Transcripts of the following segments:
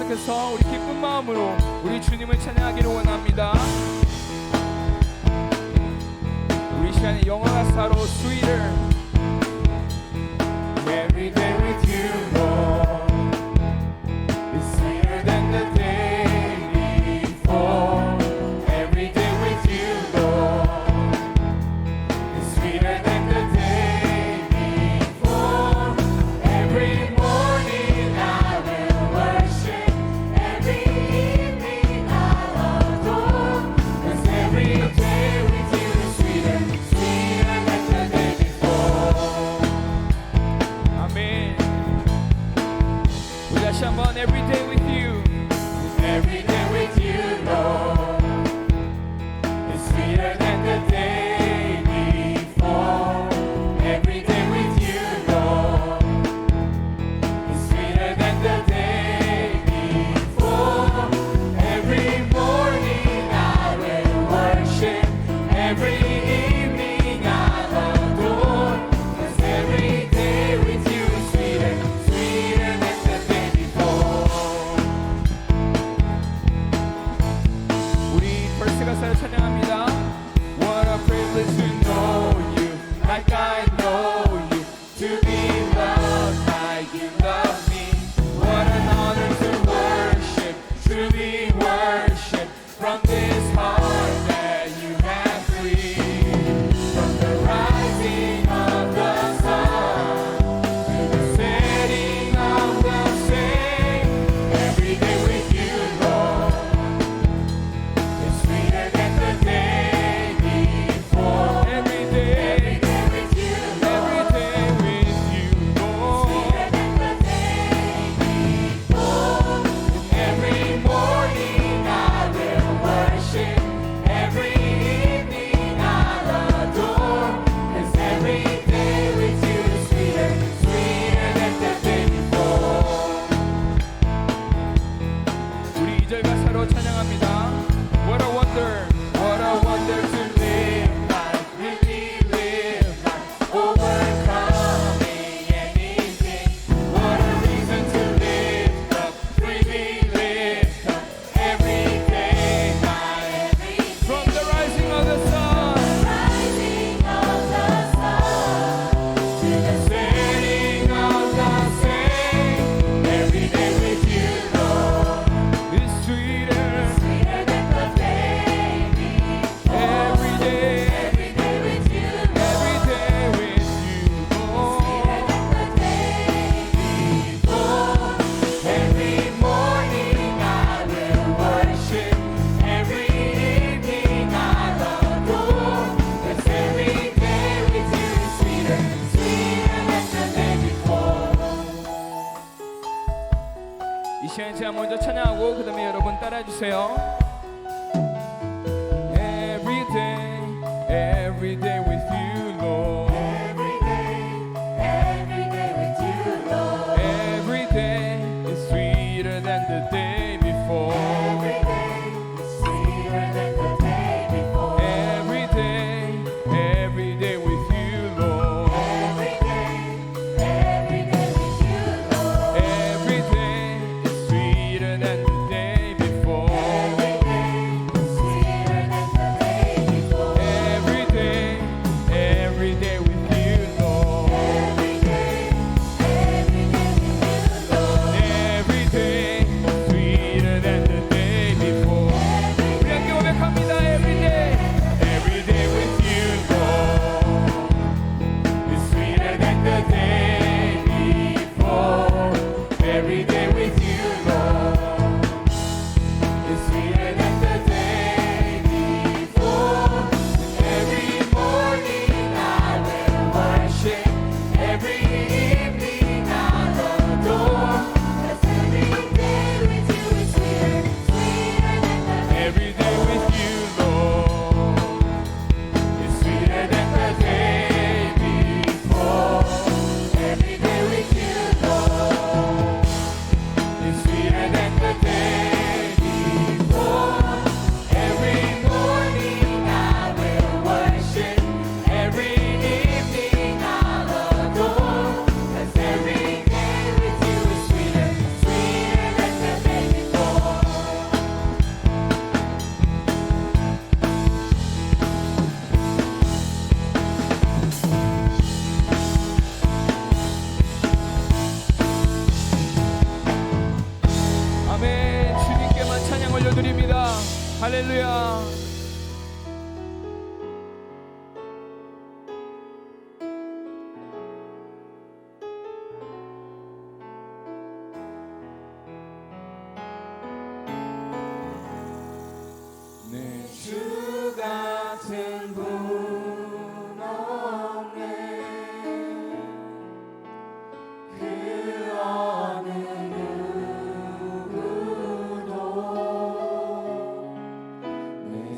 계속해서 우리 기쁜 마음으로 우리 주님을 찬양하기를 원합니다. 우리 시간에 영원한 사로 sweeter Every day with you Lord is sweeter than the day before. Every day with you Lord is sweeter than the day before. Every morning I will worship, every evening I'll adore, 'cause every day with you is sweeter, sweeter than the day before. 아멘. 우리 다시 한번 every day with you, every day with you Lord is sweeter than the day before. Every day with you Lord is sweeter than the day before. Every morning I will worship, every evening I'll adore, 'cause every day with you is sweeter, sweeter than the day before. 우리 벌스 가사를 찬양합니다. What a privilege to know you like I know you, to be loved like you love me. What an honor to worship, truly worship, from this heart that you have freed. From the rising of the sun to the setting of the same, every day with you Lord is sweeter than the day before. Every day with you Lord, every day with you Lord, sweeter than the day before. Every morning I will worship, every evening I'll adore, 'cause every day with you is sweeter, sweeter than the day before. 우리 2절 가사로 찬양합니다. What a wonder, what a wonder to live life, really live life, overcoming anything. What a reason to lift up, freely lift up, every day, night, from the rising of the sun, rising of the sun to the setting of the same, every day with you Lord is sweeter, sweeter than the day before. Every day with you Lord, every day with you Lord, sweeter than the day before. Every morning I will worship, every evening I'll adore, 'cause every day with you is sweeter, sweeter than the day before. 이 시간 제가 먼저 찬양하고 그 다음에 여러분 따라해주세요. Every day with you Lord, every day with you Lord, every day is sweeter than the day before. Every day is sweeter than the day before. Every day with you Lord, every day with you Lord, every day is sweeter than the day before. Every 할렐루야. 내 주 같은 분 없네. 그 어느 누구도 내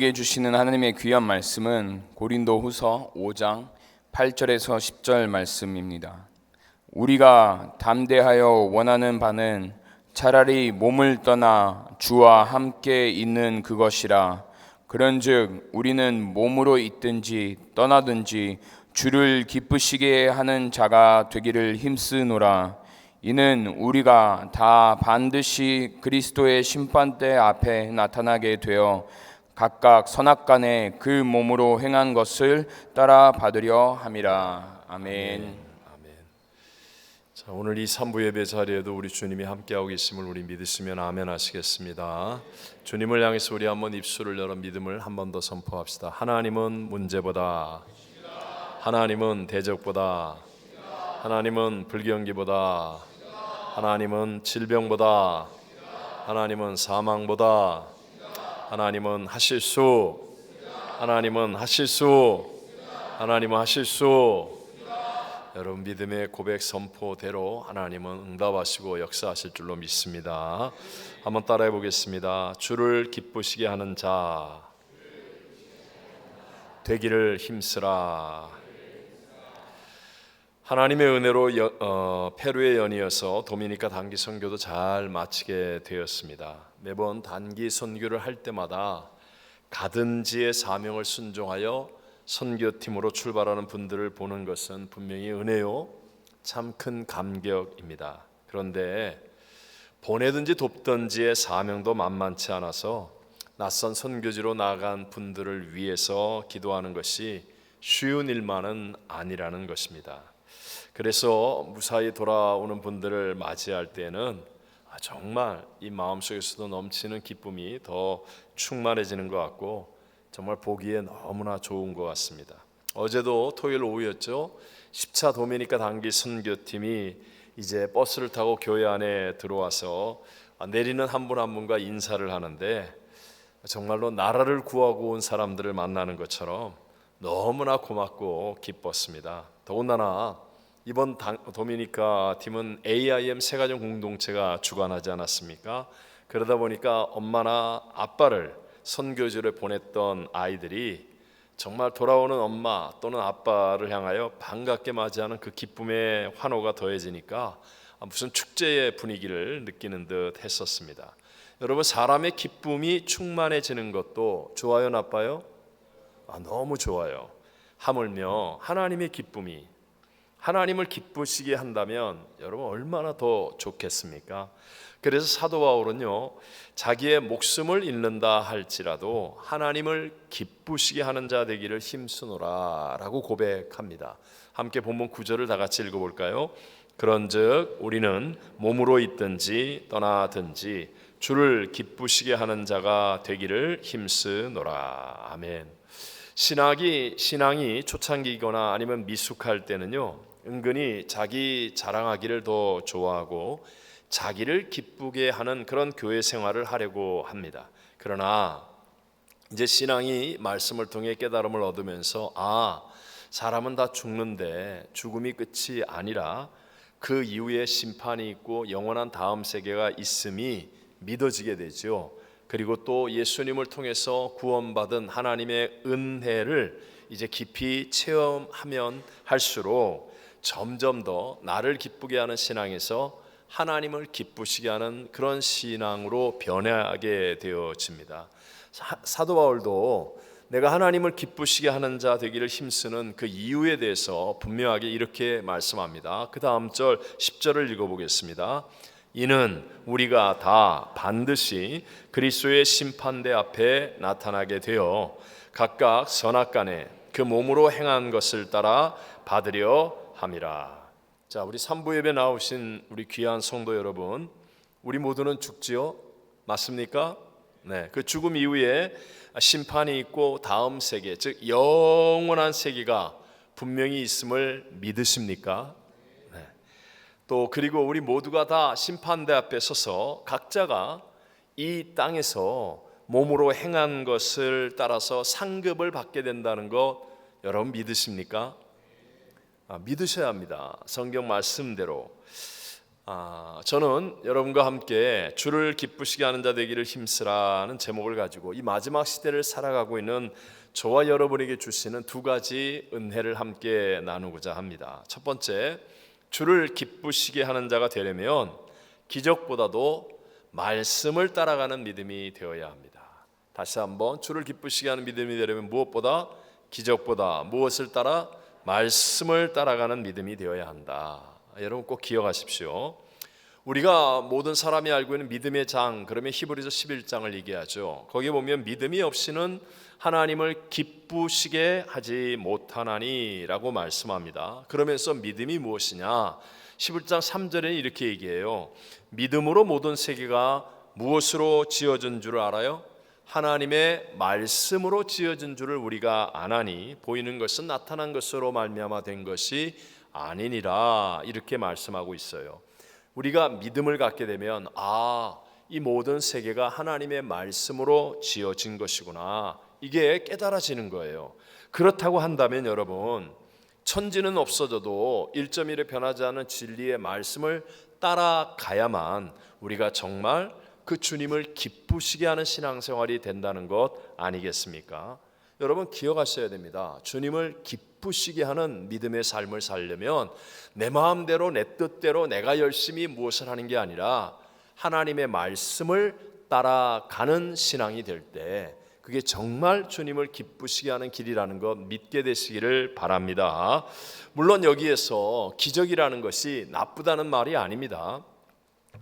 우리에게 주시는 하나님의 귀한 말씀은 고린도후서 5장 8절에서 10절 말씀입니다. 우리가 담대하여 원하는 바는 차라리 몸을 떠나 주와 함께 있는 그것이라. 그런즉 우리는 몸으로 있든지 떠나든지 주를 기쁘시게 하는 자가 되기를 힘쓰노라. 이는 우리가 다 반드시 그리스도의 심판대 앞에 나타나게 되어 각각 선악간에 그 몸으로 행한 것을 따라 받으려 함이라. 아멘. 자, 오늘 이 3부 예배 자리에도 우리 주님이 함께하고 계심을 우리 믿으시면 아멘 하시겠습니다. 주님을 향해서 우리 한번 입술을 열어 믿음을 한 번 더 선포합시다. 하나님은 문제보다, 하나님은 대적보다, 하나님은 불경기보다, 하나님은 질병보다, 하나님은 사망보다, 하나님은 하실 수, 하나님은 하실 수, 하나님은 하실 수. 여러분 믿음의 고백 선포대로 하나님은 응답하시고 역사하실 줄로 믿습니다. 한번 따라해 보겠습니다. 주를 기쁘시게 하는 자 되기를 힘쓰라. 하나님의 은혜로 페루에 연이어서 도미니카 단기 선교도 잘 마치게 되었습니다. 매번 단기 선교를 할 때마다 가든지의 사명을 순종하여 선교팀으로 출발하는 분들을 보는 것은 분명히 은혜요, 참 큰 감격입니다. 그런데 보내든지 돕든지의 사명도 만만치 않아서 낯선 선교지로 나간 분들을 위해서 기도하는 것이 쉬운 일만은 아니라는 것입니다. 그래서 무사히 돌아오는 분들을 맞이할 때는 정말 이 마음속에서도 넘치는 기쁨이 더 충만해지는 것 같고 정말 보기에 너무나 좋은 것 같습니다. 어제도 토요일 오후였죠. 10차 도미니카 단기 선교팀이 이제 버스를 타고 교회 안에 들어와서 내리는 한 분 한 분과 인사를 하는데 정말로 나라를 구하고 온 사람들을 만나는 것처럼 너무나 고맙고 기뻤습니다. 더군다나 이번 도미니카 팀은 AIM 새가정 공동체가 주관하지 않았습니까? 그러다 보니까 엄마나 아빠를 선교지를 보냈던 아이들이 정말 돌아오는 엄마 또는 아빠를 향하여 반갑게 맞이하는 그 기쁨의 환호가 더해지니까 무슨 축제의 분위기를 느끼는 듯 했었습니다. 여러분, 사람의 기쁨이 충만해지는 것도 좋아요, 나빠요? 너무 좋아요. 하물며 하나님의 기쁨이 하나님을 기쁘시게 한다면 여러분 얼마나 더 좋겠습니까? 그래서 사도 바울은요, 자기의 목숨을 잃는다 할지라도 하나님을 기쁘시게 하는 자 되기를 힘쓰노라 라고 고백합니다. 함께 본문 9절을 다 같이 읽어볼까요? 그런즉 우리는 몸으로 있든지 떠나든지 주를 기쁘시게 하는 자가 되기를 힘쓰노라. 아멘. 신앙이 초창기이거나 아니면 미숙할 때는요, 은근히 자기 자랑하기를 더 좋아하고 자기를 기쁘게 하는 그런 교회 생활을 하려고 합니다. 그러나 이제 신앙이 말씀을 통해 깨달음을 얻으면서 사람은 다 죽는데 죽음이 끝이 아니라 그 이후에 심판이 있고 영원한 다음 세계가 있음이 믿어지게 되죠. 그리고 또 예수님을 통해서 구원받은 하나님의 은혜를 이제 깊이 체험하면 할수록 점점 더 나를 기쁘게 하는 신앙에서 하나님을 기쁘시게 하는 그런 신앙으로 변하게 되어집니다. 사도 바울도 내가 하나님을 기쁘시게 하는 자 되기를 힘쓰는 그 이유에 대해서 분명하게 이렇게 말씀합니다. 그 다음 절 10절을 읽어보겠습니다. 이는 우리가 다 반드시 그리스도의 심판대 앞에 나타나게 되어 각각 선악간에 그 몸으로 행한 것을 따라 받으려 함이라. 자, 우리 3부 예배 나오신 우리 귀한 성도 여러분, 우리 모두는 죽지요? 맞습니까? 네, 그 죽음 이후에 심판이 있고 다음 세계, 즉 영원한 세계가 분명히 있음을 믿으십니까? 네. 또 그리고 우리 모두가 다 심판대 앞에 서서 각자가 이 땅에서 몸으로 행한 것을 따라서 상급을 받게 된다는 것 여러분 믿으십니까? 믿으셔야 합니다. 성경 말씀대로 저는 여러분과 함께 주를 기쁘시게 하는 자 되기를 힘쓰라는 제목을 가지고 이 마지막 시대를 살아가고 있는 저와 여러분에게 주시는 두 가지 은혜를 함께 나누고자 합니다. 첫 번째, 주를 기쁘시게 하는 자가 되려면 기적보다도 말씀을 따라가는 믿음이 되어야 합니다. 다시 한번, 주를 기쁘시게 하는 믿음이 되려면 무엇보다, 기적보다 무엇을 따라? 말씀을 따라가는 믿음이 되어야 한다. 여러분 꼭 기억하십시오. 우리가 모든 사람이 알고 있는 믿음의 장, 그러면 히브리서 11장을 얘기하죠. 거기에 보면 믿음이 없이는 하나님을 기쁘시게 하지 못하나니라고 말씀합니다. 그러면서 믿음이 무엇이냐? 11장 3절에 이렇게 얘기해요. 믿음으로 모든 세계가 무엇으로 지어진 줄 알아요? 하나님의 말씀으로 지어진 줄을 우리가 아나니 보이는 것은 나타난 것으로 말미암아 된 것이 아니니라, 이렇게 말씀하고 있어요. 우리가 믿음을 갖게 되면 이 모든 세계가 하나님의 말씀으로 지어진 것이구나, 이게 깨달아지는 거예요. 그렇다고 한다면 여러분, 천지는 없어져도 1.1에 변하지 않은 진리의 말씀을 따라가야만 우리가 정말 그 주님을 기쁘시게 하는 신앙생활이 된다는 것 아니겠습니까? 여러분 기억하셔야 됩니다. 주님을 기쁘시게 하는 믿음의 삶을 살려면 내 마음대로 내 뜻대로 내가 열심히 무엇을 하는 게 아니라 하나님의 말씀을 따라가는 신앙이 될 때 그게 정말 주님을 기쁘시게 하는 길이라는 것 믿게 되시기를 바랍니다. 물론 여기에서 기적이라는 것이 나쁘다는 말이 아닙니다.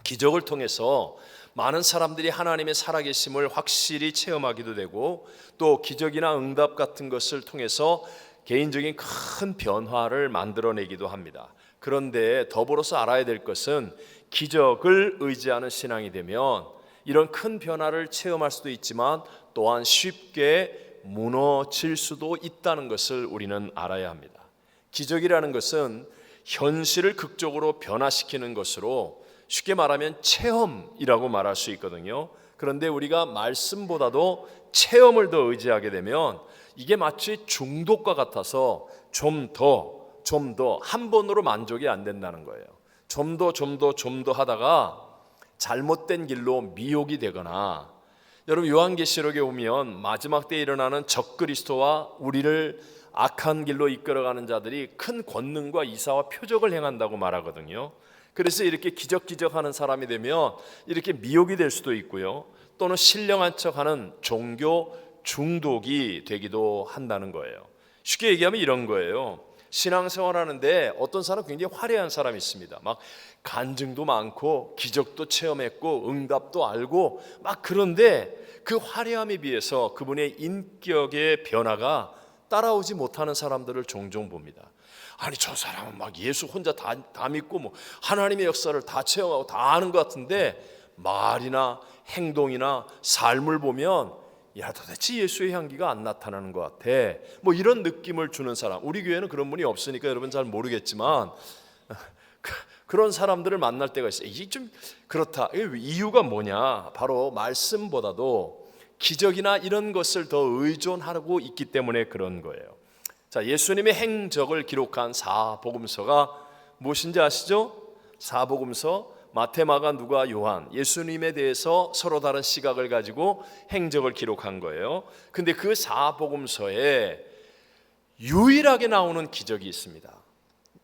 기적을 통해서 많은 사람들이 하나님의 살아계심을 확실히 체험하기도 되고 또 기적이나 응답 같은 것을 통해서 개인적인 큰 변화를 만들어내기도 합니다. 그런데 더불어서 알아야 될 것은 기적을 의지하는 신앙이 되면 이런 큰 변화를 체험할 수도 있지만 또한 쉽게 무너질 수도 있다는 것을 우리는 알아야 합니다. 기적이라는 것은 현실을 극적으로 변화시키는 것으로 쉽게 말하면 체험이라고 말할 수 있거든요. 그런데 우리가 말씀보다도 체험을 더 의지하게 되면 이게 마치 중독과 같아서 좀 더 한 번으로 만족이 안 된다는 거예요. 좀 더 하다가 잘못된 길로 미혹이 되거나, 여러분 요한계시록에 보면 마지막 때에 일어나는 적그리스도와 우리를 악한 길로 이끌어가는 자들이 큰 권능과 이사와 표적을 행한다고 말하거든요. 그래서 이렇게 기적하는 사람이 되면 이렇게 미혹이 될 수도 있고요. 또는 신령한 척하는 종교 중독이 되기도 한다는 거예요. 쉽게 얘기하면 이런 거예요. 신앙생활 하는데 어떤 사람 굉장히 화려한 사람이 있습니다. 막 간증도 많고 기적도 체험했고 응답도 알고 막, 그런데 그 화려함에 비해서 그분의 인격의 변화가 따라오지 못하는 사람들을 종종 봅니다. 아니 저 사람은 막 예수 혼자 다 믿고 뭐 하나님의 역사를 다 체험하고 다 아는 것 같은데 말이나 행동이나 삶을 보면 야 도대체 예수의 향기가 안 나타나는 것 같아, 뭐 이런 느낌을 주는 사람. 우리 교회는 그런 분이 없으니까 여러분 잘 모르겠지만 그런 사람들을 만날 때가 있어요. 이게 좀 그렇다. 이유가 뭐냐? 바로 말씀보다도 기적이나 이런 것을 더 의존하고 있기 때문에 그런 거예요. 자, 예수님의 행적을 기록한 사복음서가 무엇인지 아시죠? 사복음서 마태, 마가, 누가, 요한, 예수님에 대해서 서로 다른 시각을 가지고 행적을 기록한 거예요. 근데 그 사복음서에 유일하게 나오는 기적이 있습니다.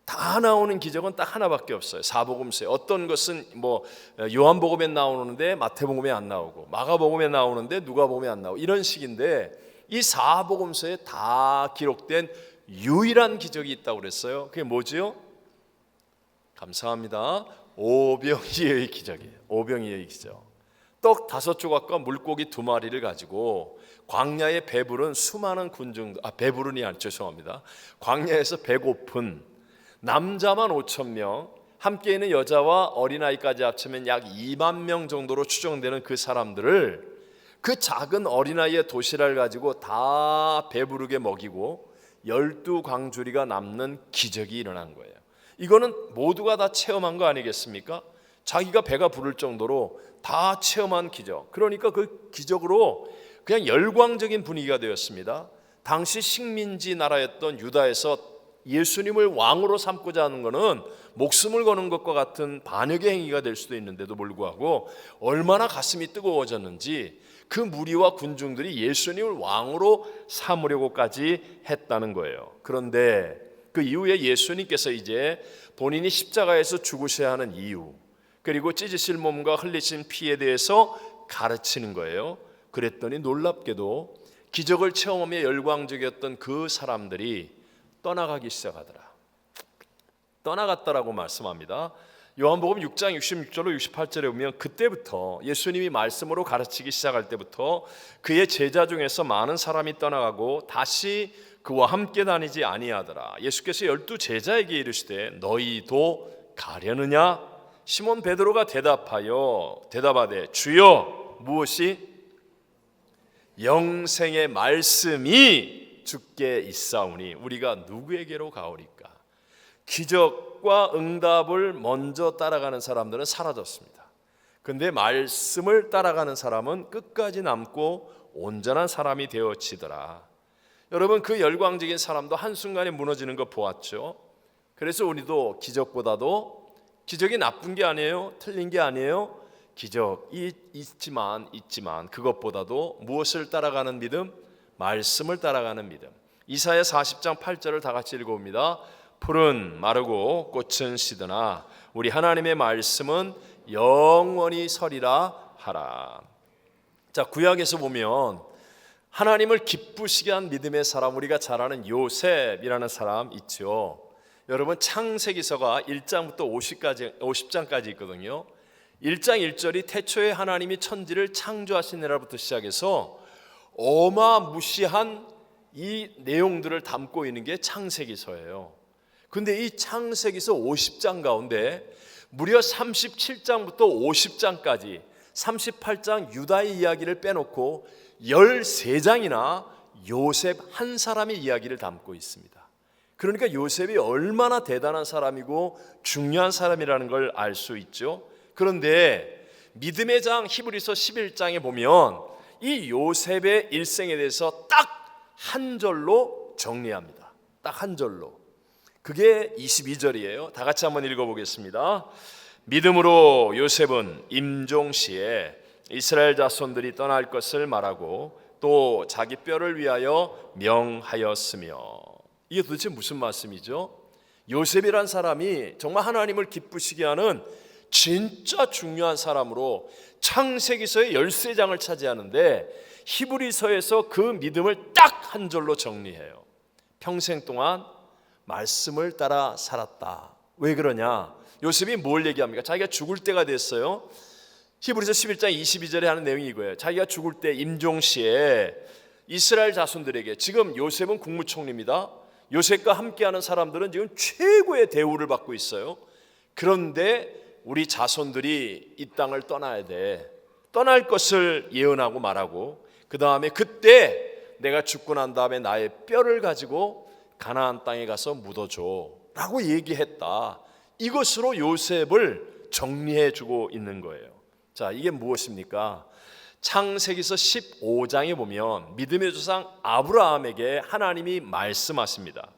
다 나오는 기적은 딱 하나밖에 없어요. 사복음서에 어떤 것은 뭐 요한복음에 나오는데 마태복음에 안 나오고, 마가복음에 나오는데 누가복음에 안 나오고, 이런 식인데 이 사복음서에 다 기록된 유일한 기적이 있다고 그랬어요. 그게 뭐지요? 감사합니다. 오병이어의 기적이에요. 오병이어의 기적. 떡 5조각과 물고기 2마리를 가지고 광야에 배부른 수많은 군중들, 배부른이 아니 죄송합니다. 광야에서 배고픈 남자만 5,000명, 함께 있는 여자와 어린아이까지 합치면 약 2만 명 정도로 추정되는 그 사람들을 그 작은 어린아이의 도시락을 가지고 다 배부르게 먹이고 12광주리가 남는 기적이 일어난 거예요. 이거는 모두가 다 체험한 거 아니겠습니까? 자기가 배가 부를 정도로 다 체험한 기적. 그러니까 그 기적으로 그냥 열광적인 분위기가 되었습니다. 당시 식민지 나라였던 유다에서 예수님을 왕으로 삼고자 하는 것은 목숨을 거는 것과 같은 반역의 행위가 될 수도 있는데도 불구하고 얼마나 가슴이 뜨거워졌는지 그 무리와 군중들이 예수님을 왕으로 삼으려고까지 했다는 거예요. 그런데 그 이후에 예수님께서 이제 본인이 십자가에서 죽으셔야 하는 이유, 그리고 찢으실 몸과 흘리신 피에 대해서 가르치는 거예요. 그랬더니 놀랍게도 기적을 체험하며 열광적이었던 그 사람들이 떠나가기 시작하더라. 떠나갔다라고 말씀합니다. 요한복음 6장 66절로 68절에 보면 그때부터 예수님이 말씀으로 가르치기 시작할 때부터 그의 제자 중에서 많은 사람이 떠나가고 다시 그와 함께 다니지 아니하더라. 예수께서 12 제자에게 이르시되 너희도 가려느냐? 시몬 베드로가 대답하되 주여 무엇이? 영생의 말씀이 주께 있사오니 우리가 누구에게로 가오리까? 기적과 응답을 먼저 따라가는 사람들은 사라졌습니다. 그런데 말씀을 따라가는 사람은 끝까지 남고 온전한 사람이 되어지더라. 여러분, 그 열광적인 사람도 한순간에 무너지는 거 보았죠. 그래서 우리도 기적보다도, 기적이 나쁜 게 아니에요, 틀린 게 아니에요. 기적이 있지만 그것보다도 무엇을 따라가는 믿음? 말씀을 따라가는 믿음. 이사야 40장 8절을 다 같이 읽어봅니다. 풀은 마르고 꽃은 시드나 우리 하나님의 말씀은 영원히 서리라 하라. 자, 구약에서 보면 하나님을 기쁘시게 한 믿음의 사람, 우리가 잘 아는 요셉이라는 사람 있죠. 여러분, 창세기서가 1장부터 50장까지 있거든요. 1장 1절이 태초에 하나님이 천지를 창조하시니라부터 시작해서 어마무시한 이 내용들을 담고 있는 게 창세기서예요. 근데 이 창세기서 50장 가운데 무려 37장부터 50장까지 38장 유다의 이야기를 빼놓고 13장이나 요셉 한 사람의 이야기를 담고 있습니다. 그러니까 요셉이 얼마나 대단한 사람이고 중요한 사람이라는 걸 알 수 있죠. 그런데 믿음의 장 히브리서 11장에 보면 이 요셉의 일생에 대해서 딱 한 절로 정리합니다. 딱 한 절로. 그게 22절이에요. 다 같이 한번 읽어보겠습니다. 믿음으로 요셉은 임종시에 이스라엘 자손들이 떠날 것을 말하고 또 자기 뼈를 위하여 명하였으며. 이게 도대체 무슨 말씀이죠? 요셉이란 사람이 정말 하나님을 기쁘시게 하는 진짜 중요한 사람으로 창세기서의 13장을 차지하는데 히브리서에서 그 믿음을 딱 한 절로 정리해요. 평생 동안 말씀을 따라 살았다. 왜 그러냐? 요셉이 뭘 얘기합니까? 자기가 죽을 때가 됐어요. 히브리서 11장 22절에 하는 내용이 이거예요. 자기가 죽을 때 임종시에 이스라엘 자손들에게, 지금 요셉은 국무총리입니다. 요셉과 함께하는 사람들은 지금 최고의 대우를 받고 있어요. 그런데 우리 자손들이 이 땅을 떠나야 돼. 떠날 것을 예언하고 말하고, 그 다음에 그때 내가 죽고 난 다음에 나의 뼈를 가지고 가나안 땅에 가서 묻어줘 라고 얘기했다. 이것으로 요셉을 정리해 주고 있는 거예요. 자, 이게 무엇입니까? 창세기서 15장에 보면 믿음의 조상 아브라함에게 하나님이 말씀하십니다.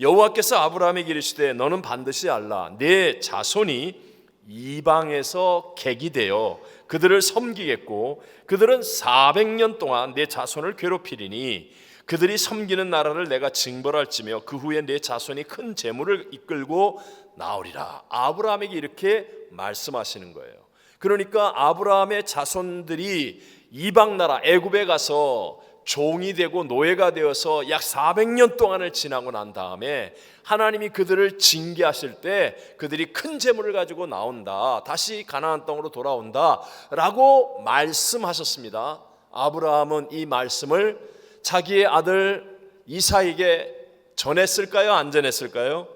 여호와께서 아브라함에게 이르시되 너는 반드시 알라. 내 자손이 이방에서 객이 되어 그들을 섬기겠고 그들은 400년 동안 내 자손을 괴롭히리니 그들이 섬기는 나라를 내가 징벌할지며 그 후에 내 자손이 큰 재물을 이끌고 나오리라. 아브라함에게 이렇게 말씀하시는 거예요. 그러니까 아브라함의 자손들이 이방 나라 애굽에 가서 종이 되고 노예가 되어서 약 400년 동안을 지나고 난 다음에 하나님이 그들을 징계하실 때 그들이 큰 재물을 가지고 나온다. 다시 가나안 땅으로 돌아온다 라고 말씀하셨습니다. 아브라함은 이 말씀을 자기의 아들 이삭에게 전했을까요? 안 전했을까요?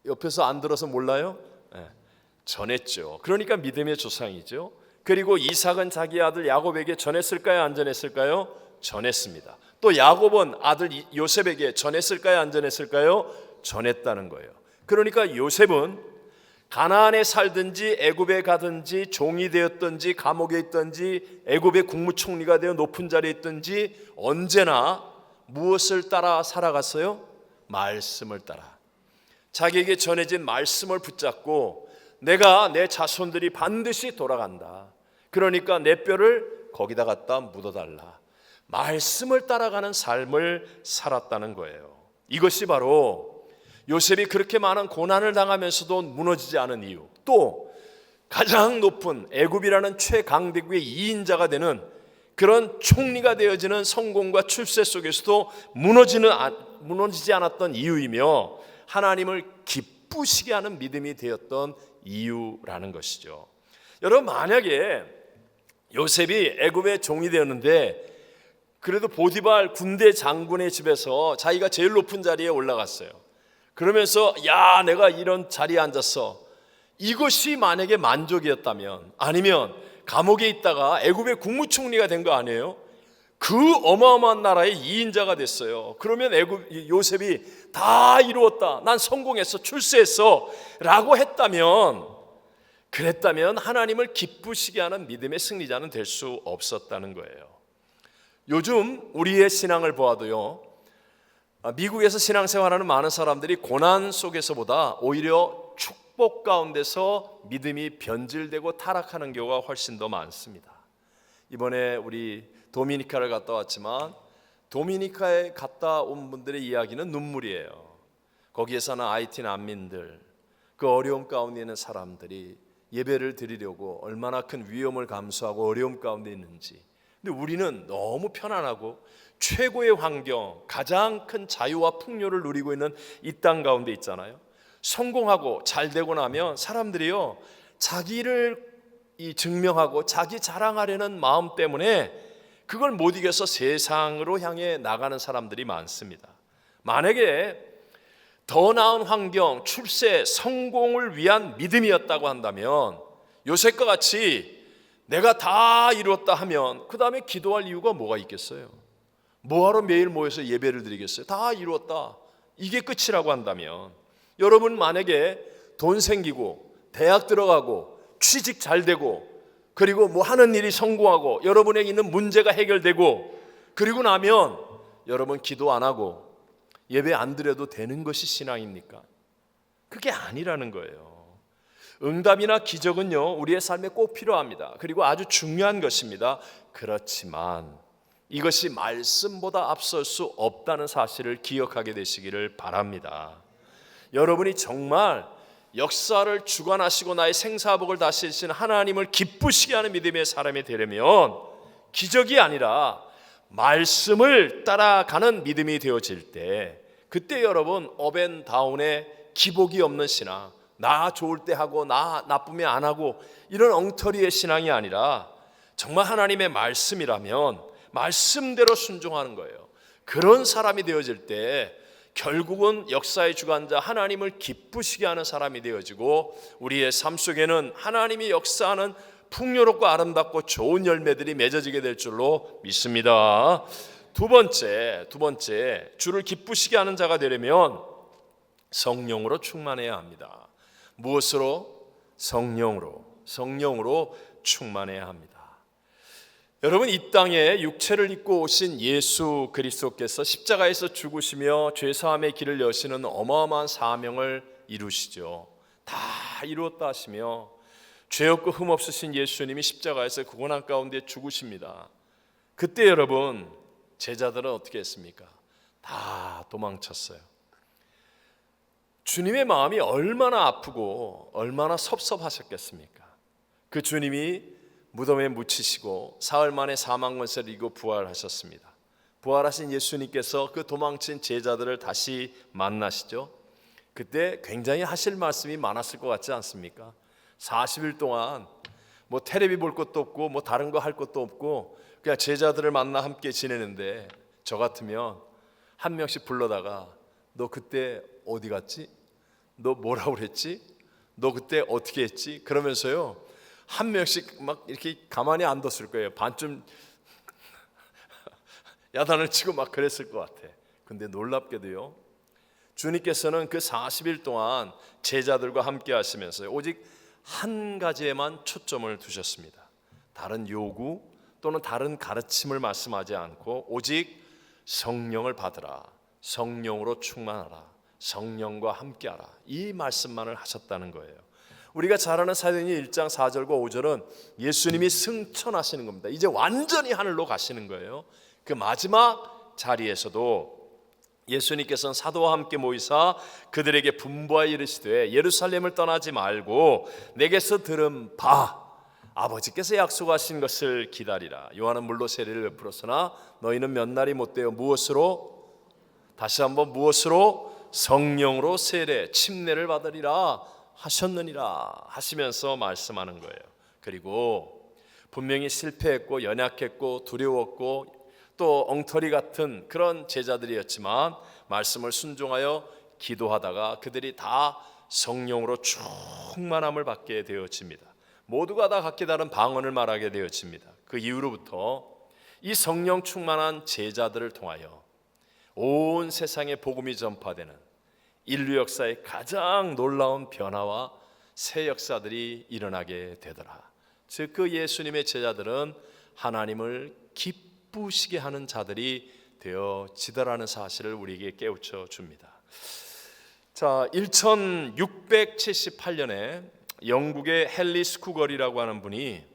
옆에서 안 들어서 몰라요? 네, 전했죠. 그러니까 믿음의 조상이죠. 그리고 이삭은 자기 아들 야곱에게 전했을까요? 안 전했을까요? 전했습니다. 또 야곱은 아들 요셉에게 전했을까요? 안 전했을까요? 전했다는 거예요. 그러니까 요셉은 가나안에 살든지 애굽에 가든지 종이 되었든지 감옥에 있든지 애굽의 국무총리가 되어 높은 자리에 있든지 언제나 무엇을 따라 살아갔어요? 말씀을 따라 자기에게 전해진 말씀을 붙잡고 내가 내 자손들이 반드시 돌아간다. 그러니까 내 뼈를 거기다 갖다 묻어달라. 말씀을 따라가는 삶을 살았다는 거예요. 이것이 바로 요셉이 그렇게 많은 고난을 당하면서도 무너지지 않은 이유, 또 가장 높은 애굽이라는 최강대국의 2인자가 되는 그런 총리가 되어지는 성공과 출세 속에서도 무너지지 않았던 이유이며 하나님을 기쁘시게 하는 믿음이 되었던 이유라는 것이죠. 여러분, 만약에 요셉이 애굽의 종이 되었는데 그래도 보디발 군대 장군의 집에서 자기가 제일 높은 자리에 올라갔어요. 그러면서 야, 내가 이런 자리에 앉았어. 이것이 만약에 만족이었다면, 아니면 감옥에 있다가 애굽의 국무총리가 된 거 아니에요? 그 어마어마한 나라의 2인자가 됐어요. 그러면 요셉이 다 이루었다, 난 성공했어, 출세했어 라고 그랬다면 하나님을 기쁘시게 하는 믿음의 승리자는 될 수 없었다는 거예요. 요즘 우리의 신앙을 보아도요, 미국에서 신앙생활하는 많은 사람들이 고난 속에서보다 오히려 축복 가운데서 믿음이 변질되고 타락하는 경우가 훨씬 더 많습니다. 이번에 우리 도미니카를 갔다 왔지만 도미니카에 갔다 온 분들의 이야기는 눈물이에요. 거기에 사는 IT 난민들, 그 어려움 가운데 있는 사람들이 예배를 드리려고 얼마나 큰 위험을 감수하고 어려움 가운데 있는지. 근데 우리는 너무 편안하고 최고의 환경, 가장 큰 자유와 풍요를 누리고 있는 이 땅 가운데 있잖아요. 성공하고 잘 되고 나면 사람들이요, 자기를 증명하고 자기 자랑하려는 마음 때문에 그걸 못 이겨서 세상으로 향해 나가는 사람들이 많습니다. 만약에 더 나은 환경, 출세, 성공을 위한 믿음이었다고 한다면, 요셉과 같이 내가 다 이루었다 하면 그 다음에 기도할 이유가 뭐가 있겠어요? 뭐하러 매일 모여서 예배를 드리겠어요? 다 이루었다, 이게 끝이라고 한다면, 여러분 만약에 돈 생기고 대학 들어가고 취직 잘 되고 그리고 뭐 하는 일이 성공하고 여러분에게 있는 문제가 해결되고 그리고 나면 여러분 기도 안 하고 예배 안 드려도 되는 것이 신앙입니까? 그게 아니라는 거예요. 응답이나 기적은요, 우리의 삶에 꼭 필요합니다. 그리고 아주 중요한 것입니다. 그렇지만 이것이 말씀보다 앞설 수 없다는 사실을 기억하게 되시기를 바랍니다. 여러분이 정말 역사를 주관하시고 나의 생사복을 다스리시는 하나님을 기쁘시게 하는 믿음의 사람이 되려면 기적이 아니라 말씀을 따라가는 믿음이 되어질 때, 그때 여러분 업앤다운의 기복이 없는 신앙, 나 좋을 때 하고 나 나쁘면 안 하고 이런 엉터리의 신앙이 아니라 정말 하나님의 말씀이라면 말씀대로 순종하는 거예요. 그런 사람이 되어질 때 결국은 역사의 주관자 하나님을 기쁘시게 하는 사람이 되어지고 우리의 삶 속에는 하나님이 역사하는 풍요롭고 아름답고 좋은 열매들이 맺어지게 될 줄로 믿습니다. 두 번째, 주를 기쁘시게 하는 자가 되려면 성령으로 충만해야 합니다. 무엇으로? 성령으로 충만해야 합니다. 여러분, 이 땅에 육체를 입고 오신 예수 그리스도께서 십자가에서 죽으시며 죄사함의 길을 여시는 어마어마한 사명을 이루시죠. 다 이루었다 하시며 죄 없고 흠 없으신 예수님이 십자가에서 그 고난 가운데 죽으십니다. 그때 여러분, 제자들은 어떻게 했습니까? 다 도망쳤어요. 주님의 마음이 얼마나 아프고 얼마나 섭섭하셨겠습니까? 그 주님이 무덤에 묻히시고 사흘 만에 사망 권세를 이기고 부활하셨습니다. 부활하신 예수님께서 그 도망친 제자들을 다시 만나시죠. 그때 굉장히 하실 말씀이 많았을 것 같지 않습니까? 40일 동안 뭐 텔레비 볼 것도 없고 뭐 다른 거 할 것도 없고 그냥 제자들을 만나 함께 지내는데, 저 같으면 한 명씩 불러다가 너 그때 어디 갔지? 너 뭐라고 그랬지? 너 그때 어떻게 했지? 그러면서요, 한 명씩 막 이렇게 가만히 안 뒀을 거예요. 반쯤 야단을 치고 막 그랬을 것 같아. 근데 놀랍게도요, 주님께서는 그 40일 동안 제자들과 함께 하시면서 오직 한 가지에만 초점을 두셨습니다. 다른 요구 또는 다른 가르침을 말씀하지 않고 오직 성령을 받으라, 성령으로 충만하라, 성령과 함께하라, 이 말씀만을 하셨다는 거예요. 우리가 잘 아는 사도행전 1장 4절과 5절은 예수님이 승천하시는 겁니다. 이제 완전히 하늘로 가시는 거예요. 그 마지막 자리에서도 예수님께서는 사도와 함께 모이사 그들에게 분부하여 이르시되 예루살렘을 떠나지 말고 내게서 들은 바 아버지께서 약속하신 것을 기다리라. 요한은 물로 세례를 베풀었으나 너희는 몇 날이 못되어 무엇으로, 다시 한번 무엇으로, 성령으로 세례 침례를 받으리라 하셨느니라 하시면서 말씀하는 거예요. 그리고 분명히 실패했고 연약했고 두려웠고 또 엉터리 같은 그런 제자들이었지만 말씀을 순종하여 기도하다가 그들이 다 성령으로 충만함을 받게 되어집니다. 모두가 다 각기 다른 방언을 말하게 되어집니다. 그 이후로부터 이 성령 충만한 제자들을 통하여 온 세상에 복음이 전파되는 인류 역사의 가장 놀라운 변화와 새 역사들이 일어나게 되더라. 즉 그 예수님의 제자들은 하나님을 기쁘시게 하는 자들이 되어지더라는 사실을 우리에게 깨우쳐 줍니다. 자, 1678년에 영국의 헨리 스쿠걸이라고 하는 분이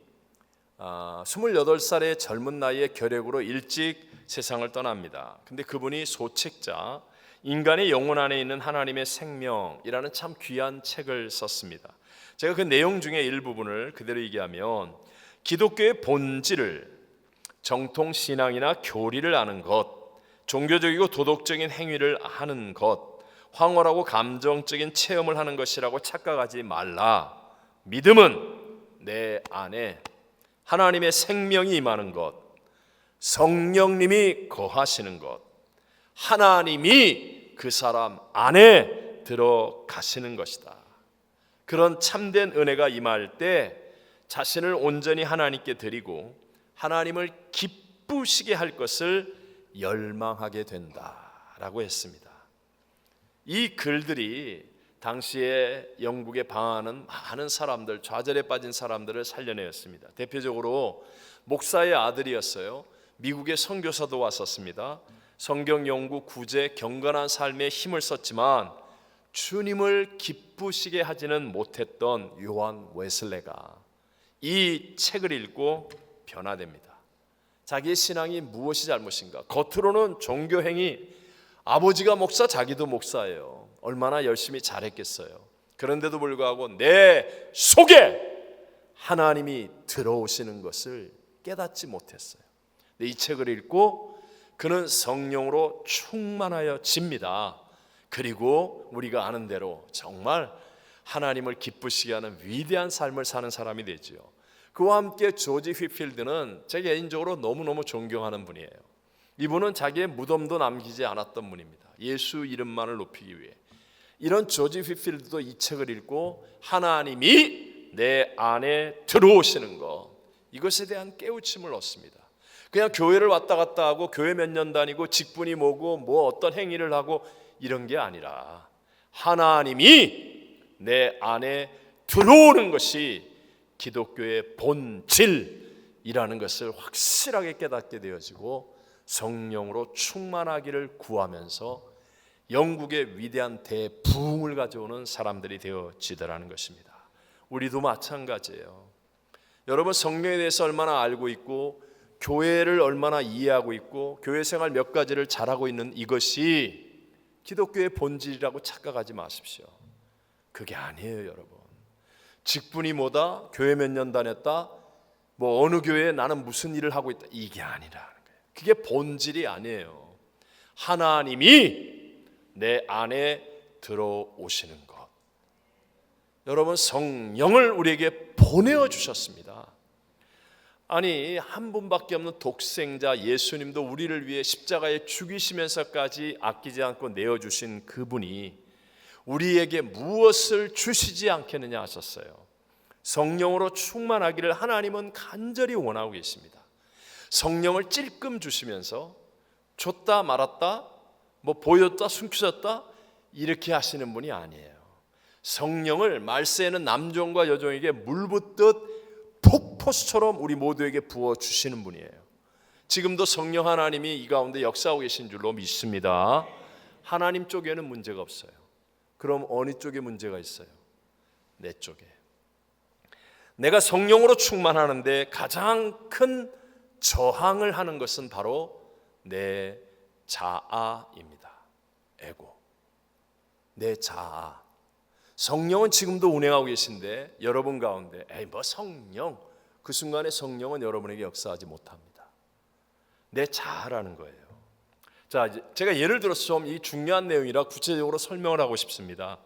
28살의 젊은 나이에 결핵으로 일찍 세상을 떠납니다. 근데 그분이 소책자 인간의 영혼 안에 있는 하나님의 생명이라는 참 귀한 책을 썼습니다. 제가 그 내용 중에 일부분을 그대로 얘기하면 기독교의 본질을 정통 신앙이나 교리를 아는 것, 종교적이고 도덕적인 행위를 하는 것, 황홀하고 감정적인 체험을 하는 것이라고 착각하지 말라. 믿음은 내 안에 하나님의 생명이 임하는 것, 성령님이 거하시는 것, 하나님이 그 사람 안에 들어가시는 것이다. 그런 참된 은혜가 임할 때 자신을 온전히 하나님께 드리고 하나님을 기쁘시게 할 것을 열망하게 된다라고 했습니다. 이 글들이 당시에 영국에 방황하는 많은 사람들, 좌절에 빠진 사람들을 살려내었습니다. 대표적으로 목사의 아들이었어요. 미국의 선교사도 왔었습니다. 성경 연구, 구제, 경건한 삶에 힘을 썼지만 주님을 기쁘시게 하지는 못했던 요한 웨슬레가 이 책을 읽고 변화됩니다. 자기의 신앙이 무엇이 잘못인가? 겉으로는 종교행위, 아버지가 목사, 자기도 목사예요. 얼마나 열심히 잘했겠어요. 그런데도 불구하고 내 속에 하나님이 들어오시는 것을 깨닫지 못했어요. 근데 이 책을 읽고 그는 성령으로 충만하여집니다. 그리고 우리가 아는 대로 정말 하나님을 기쁘시게 하는 위대한 삶을 사는 사람이 되죠. 그와 함께 조지 휘필드는 제 개인적으로 너무너무 존경하는 분이에요. 이분은 자기의 무덤도 남기지 않았던 분입니다. 예수 이름만을 높이기 위해. 이런 조지 휘필드도 이 책을 읽고 하나님이 내 안에 들어오시는 것, 이것에 대한 깨우침을 얻습니다. 그냥 교회를 왔다 갔다 하고 교회 몇 년 다니고 직분이 뭐고 뭐 어떤 행위를 하고 이런 게 아니라 하나님이 내 안에 들어오는 것이 기독교의 본질이라는 것을 확실하게 깨닫게 되어지고 성령으로 충만하기를 구하면서 영국의 위대한 대부흥을 가져오는 사람들이 되어지더라는 것입니다. 우리도 마찬가지예요. 여러분, 성령에 대해서 얼마나 알고 있고 교회를 얼마나 이해하고 있고 교회 생활 몇 가지를 잘하고 있는 이것이 기독교의 본질이라고 착각하지 마십시오. 그게 아니에요, 여러분. 직분이 뭐다, 교회 몇 년 다녔다, 뭐 어느 교회에 나는 무슨 일을 하고 있다, 이게 아니라는 거예요. 그게 본질이 아니에요. 하나님이 내 안에 들어오시는 것. 여러분, 성령을 우리에게 보내어 주셨습니다. 아니, 한 분밖에 없는 독생자 예수님도 우리를 위해 십자가에 죽이시면서까지 아끼지 않고 내어주신 그분이 우리에게 무엇을 주시지 않겠느냐 하셨어요. 성령으로 충만하기를 하나님은 간절히 원하고 계십니다. 성령을 찔끔 주시면서 줬다 말았다, 뭐 보였다 숨기셨다 이렇게 하시는 분이 아니에요. 성령을 말세에는 남종과 여종에게 물 붓듯 폭포수처럼 우리 모두에게 부어주시는 분이에요. 지금도 성령 하나님이 이 가운데 역사하고 계신 줄로 믿습니다. 하나님 쪽에는 문제가 없어요. 그럼 어느 쪽에 문제가 있어요? 내 쪽에. 내가 성령으로 충만하는데 가장 큰 저항을 하는 것은 바로 내 자아입니다. 에고. 내 자아. 성령은 지금도 운행하고 계신데 여러분 가운데 에이 뭐 성령, 그 순간에 성령은 여러분에게 역사하지 못합니다. 내 자아라는 거예요. 자, 제가 예를 들어서 좀 이 중요한 내용이라 구체적으로 설명을 하고 싶습니다.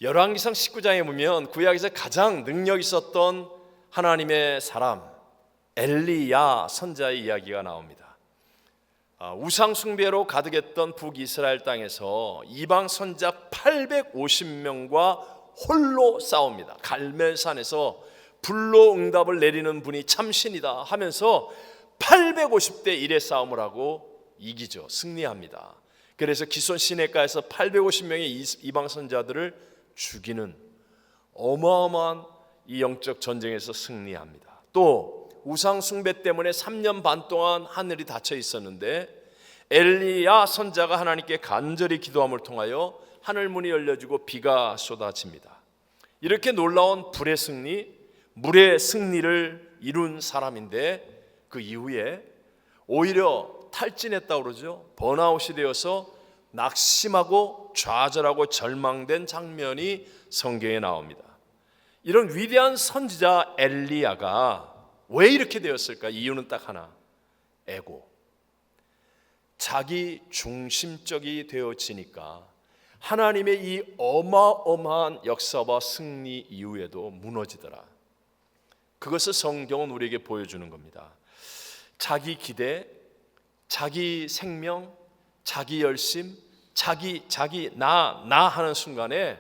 열왕기상 19장에 보면 구약에서 가장 능력 있었던 하나님의 사람 엘리야 선자의 이야기가 나옵니다. 우상 숭배로 가득했던 북이스라엘 땅에서 이방 선자 850명과 홀로 싸웁니다. 갈멜산에서 불로 응답을 내리는 분이 참신이다 하면서 850대 1의 싸움을 하고 이기죠. 승리합니다. 그래서 기손 시내가에서 850명의 이방 선자들을 죽이는 어마어마한 이 영적 전쟁에서 승리합니다. 또 우상 숭배 때문에 3년 반 동안 하늘이 닫혀 있었는데 엘리야 선자가 하나님께 간절히 기도함을 통하여 하늘 문이 열려지고 비가 쏟아집니다. 이렇게 놀라운 불의 승리, 물의 승리를 이룬 사람인데 그 이후에 오히려 탈진했다고 그러죠. 번아웃이 되어서 낙심하고 좌절하고 절망된 장면이 성경에 나옵니다. 이런 위대한 선지자 엘리야가 왜 이렇게 되었을까? 이유는 딱 하나. 에고. 자기 중심적이 되어지니까 하나님의 이 어마어마한 역사와 승리 이후에도 무너지더라. 그것을 성경은 우리에게 보여주는 겁니다. 자기 기대, 자기 생명, 자기 열심, 자기 나 하는 순간에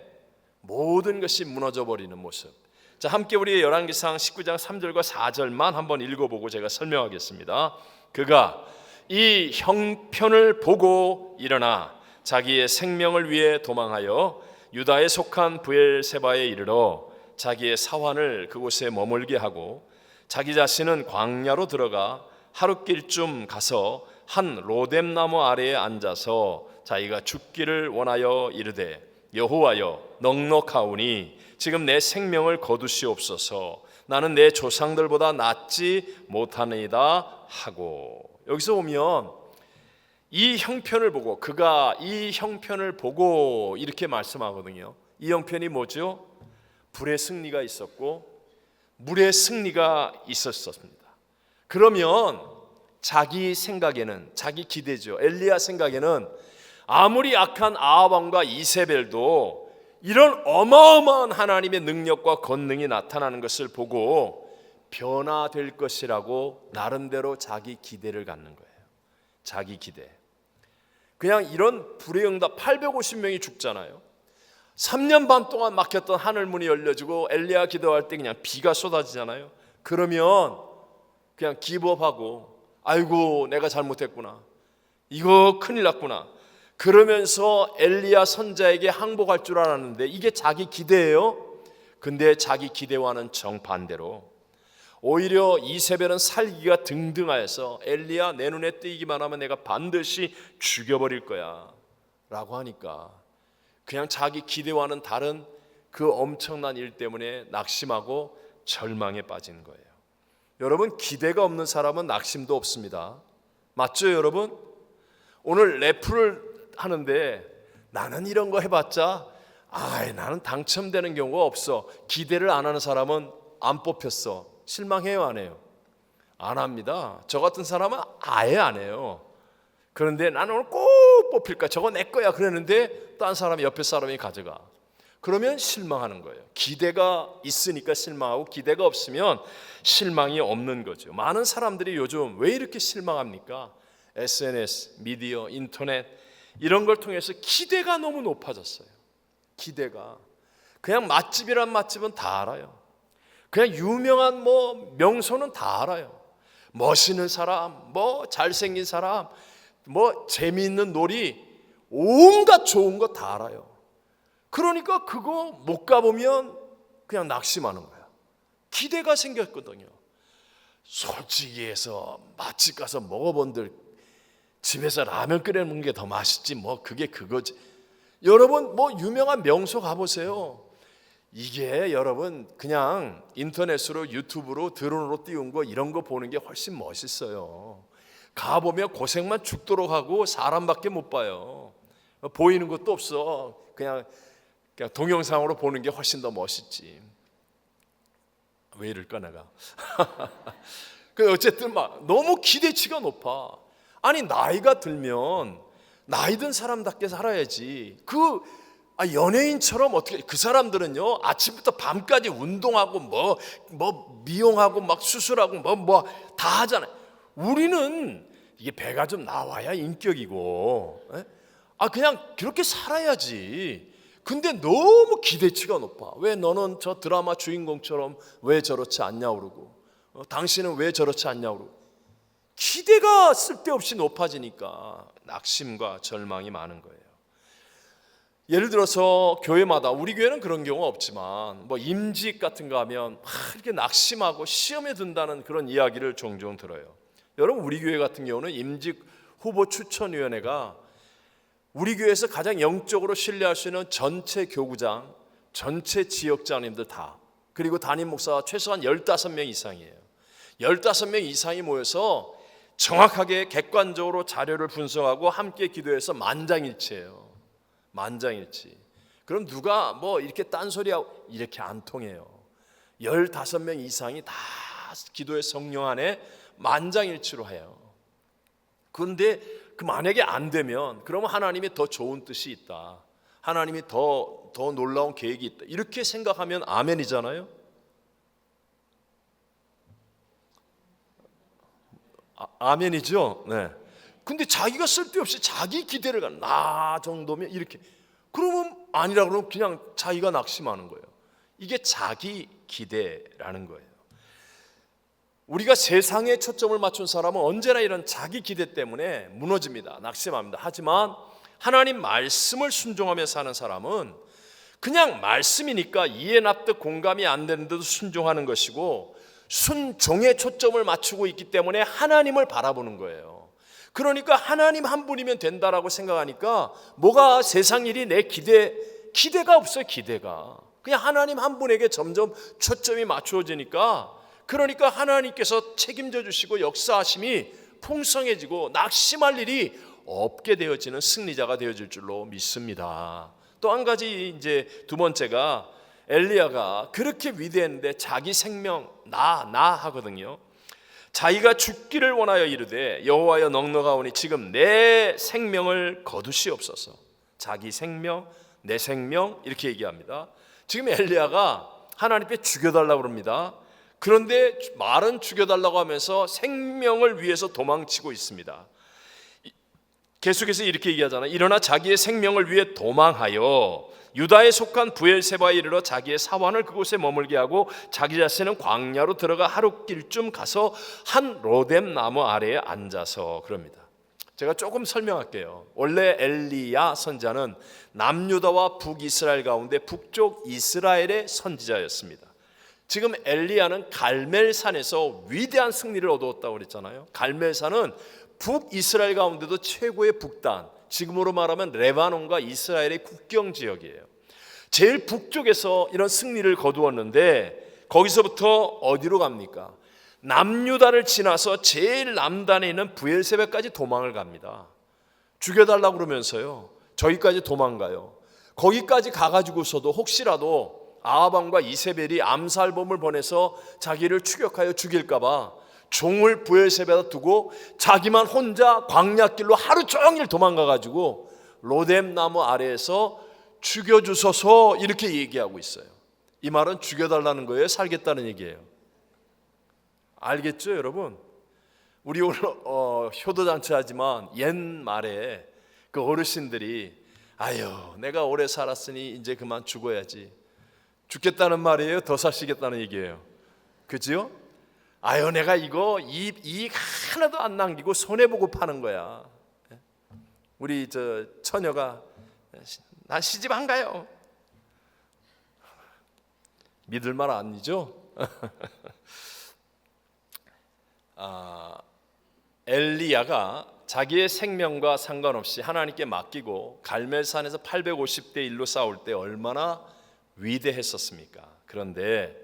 모든 것이 무너져 버리는 모습. 자, 함께 우리 열왕기상 19장 3절과 4절만 한번 읽어보고 제가 설명하겠습니다. 그가 이 형편을 보고 일어나 자기의 생명을 위해 도망하여 유다에 속한 브엘세바에 이르러 자기의 사환을 그곳에 머물게 하고 자기 자신은 광야로 들어가 하룻길쯤 가서 한 로뎀나무 아래에 앉아서 자기가 죽기를 원하여 이르되 여호와여 넉넉하오니 지금 내 생명을 거두시옵소서. 나는 내 조상들보다 낫지 못하니이다 하고. 여기서 보면 이 형편을 보고, 그가 이 형편을 보고 이렇게 말씀하거든요. 이 형편이 뭐죠? 불의 승리가 있었고 물의 승리가 있었습니다. 그러면 자기 생각에는, 자기 기대죠. 엘리야 생각에는 아무리 악한 아합 왕과 이세벨도 이런 어마어마한 하나님의 능력과 권능이 나타나는 것을 보고 변화될 것이라고 나름대로 자기 기대를 갖는 거예요. 자기 기대. 그냥 이런 불의 응답 850명이 죽잖아요. 3년 반 동안 막혔던 하늘 문이 열려지고 엘리야 기도할 때 그냥 비가 쏟아지잖아요. 그러면 그냥 기법하고 아이고 내가 잘못했구나, 이거 큰일 났구나, 그러면서 엘리야 선자에게 항복할 줄 알았는데 이게 자기 기대예요. 근데 자기 기대와는 정반대로 오히려 이세벨은 살기가 등등하여서 엘리야 내 눈에 띄기만 하면 내가 반드시 죽여버릴 거야 라고 하니까 그냥 자기 기대와는 다른 그 엄청난 일 때문에 낙심하고 절망에 빠진 거예요. 여러분, 기대가 없는 사람은 낙심도 없습니다. 맞죠 여러분? 오늘 래프를 하는데 나는 이런 거 해봤자 나는 당첨되는 경우가 없어. 기대를 안 하는 사람은 안 뽑혔어. 실망해요 안 해요? 안 합니다. 저 같은 사람은 아예 안 해요. 그런데 나는 오늘 꼭 뽑힐까, 저거 내 거야 그랬는데 딴 사람이, 옆에 사람이 가져가. 그러면 실망하는 거예요. 기대가 있으니까 실망하고 기대가 없으면 실망이 없는 거죠. 많은 사람들이 요즘 왜 이렇게 실망합니까? SNS, 미디어, 인터넷 이런 걸 통해서 기대가 너무 높아졌어요. 기대가. 그냥 맛집이란 맛집은 다 알아요. 그냥 유명한 명소는 다 알아요. 멋있는 사람, 잘생긴 사람, 재미있는 놀이, 온갖 좋은 거 다 알아요. 그러니까 그거 못 가보면 그냥 낙심하는 거야. 기대가 생겼거든요. 솔직히 해서 맛집 가서 먹어본들 집에서 라면 끓여 먹는 게 더 맛있지 뭐 그게 그거지. 여러분 뭐 유명한 명소 가보세요. 이게 여러분 그냥 인터넷으로 유튜브로 드론으로 띄운 거 이런 거 보는 게 훨씬 멋있어요. 가보면 고생만 죽도록 하고 사람밖에 못 봐요. 보이는 것도 없어. 그냥 동영상으로 보는 게 훨씬 더 멋있지. 왜 이럴까 내가. 그 어쨌든 막 너무 기대치가 높아. 아니 나이가 들면 나이 든 사람답게 살아야지. 연예인처럼 어떻게 그 사람들은요 아침부터 밤까지 운동하고 뭐 미용하고 막 수술하고 뭐 다 하잖아요. 우리는 이게 배가 좀 나와야 인격이고, 그냥 그렇게 살아야지. 근데 너무 기대치가 높아. 왜 너는 저 드라마 주인공처럼 왜 저렇지 않냐 그러고, 당신은 왜 저렇지 않냐 그러고. 기대가 쓸데없이 높아지니까 낙심과 절망이 많은 거예요. 예를 들어서 교회마다, 우리 교회는 그런 경우가 없지만 뭐 임직 같은 거 하면 이렇게 낙심하고 시험에 든다는 그런 이야기를 종종 들어요. 여러분 우리 교회 같은 경우는 임직 후보 추천위원회가 우리 교회에서 가장 영적으로 신뢰할 수 있는 전체 교구장, 전체 지역장님들 다, 그리고 담임 목사 최소한 15명 이상이에요. 15명 이상이 모여서 정확하게 객관적으로 자료를 분석하고 함께 기도해서 만장일치예요. 만장일치. 그럼 누가 뭐 이렇게 딴소리하고 이렇게 안 통해요. 15명 이상이 다 기도의 성령 안에 만장일치로 해요. 그런데 만약에 안 되면 그러면 하나님이 더 좋은 뜻이 있다. 하나님이 더 놀라운 계획이 있다. 이렇게 생각하면 아멘이잖아요. 아멘이죠. 네. 근데 자기가 쓸데없이 자기 기대를 나 정도면 이렇게, 그러면 아니라 그러면 그냥 자기가 낙심하는 거예요. 이게 자기 기대라는 거예요. 우리가 세상에 초점을 맞춘 사람은 언제나 이런 자기 기대 때문에 무너집니다. 낙심합니다. 하지만 하나님 말씀을 순종하며 사는 사람은 그냥 말씀이니까 이해 납득 공감이 안 되는데도 순종하는 것이고, 순종에 초점을 맞추고 있기 때문에 하나님을 바라보는 거예요. 그러니까 하나님 한 분이면 된다라고 생각하니까 뭐가 세상 일이 내 기대가 없어요. 기대가 그냥 하나님 한 분에게 점점 초점이 맞추어지니까, 그러니까 하나님께서 책임져 주시고 역사하심이 풍성해지고 낙심할 일이 없게 되어지는 승리자가 되어질 줄로 믿습니다. 또 한 가지, 이제 두 번째가 엘리야가 그렇게 위대했는데 자기 생명 나 하거든요. 자기가 죽기를 원하여 이르되 여호와여 넉넉하오니 지금 내 생명을 거두시옵소서. 자기 생명, 내 생명 이렇게 얘기합니다. 지금 엘리야가 하나님께 죽여달라고 그럽니다. 그런데 말은 죽여달라고 하면서 생명을 위해서 도망치고 있습니다. 계속해서 이렇게 얘기하잖아요. 일어나 자기의 생명을 위해 도망하여 유다에 속한 브엘세바에 이르러 자기의 사환을 그곳에 머물게 하고 자기 자신은 광야로 들어가 하룻길쯤 가서 한 로뎀 나무 아래에 앉아서 그럽니다. 제가 조금 설명할게요. 원래 엘리야 선지자는 남유다와 북이스라엘 가운데 북쪽 이스라엘의 선지자였습니다. 지금 엘리야는 갈멜산에서 위대한 승리를 얻었다고 그랬잖아요. 갈멜산은 북이스라엘 가운데도 최고의 북단, 지금으로 말하면 레바논과 이스라엘의 국경 지역이에요. 제일 북쪽에서 이런 승리를 거두었는데 거기서부터 어디로 갑니까? 남유다를 지나서 제일 남단에 있는 브엘세바까지 도망을 갑니다. 죽여달라고 그러면서요, 저기까지 도망가요. 거기까지 가가지고서도 혹시라도 아합왕과 이세벨이 암살범을 보내서 자기를 추격하여 죽일까봐 종을 브엘세바에다 두고 자기만 혼자 광야길로 하루 종일 도망가가지고 로뎀 나무 아래에서 죽여주소서 이렇게 얘기하고 있어요. 이 말은 죽여달라는 거예요? 살겠다는 얘기예요? 알겠죠 여러분? 우리 오늘 효도잔치 하지만 옛말에 그 어르신들이 아유 내가 오래 살았으니 이제 그만 죽어야지, 죽겠다는 말이에요? 더 사시겠다는 얘기예요? 그지요? 아유 내가 이거 이익 하나도 안 남기고 손해보고 파는 거야. 우리 저 처녀가 난 시집 안 가요. 믿을 말 아니죠? 엘리야가 자기의 생명과 상관없이 하나님께 맡기고 갈멜산에서 850대 1로 싸울 때 얼마나 위대했었습니까? 그런데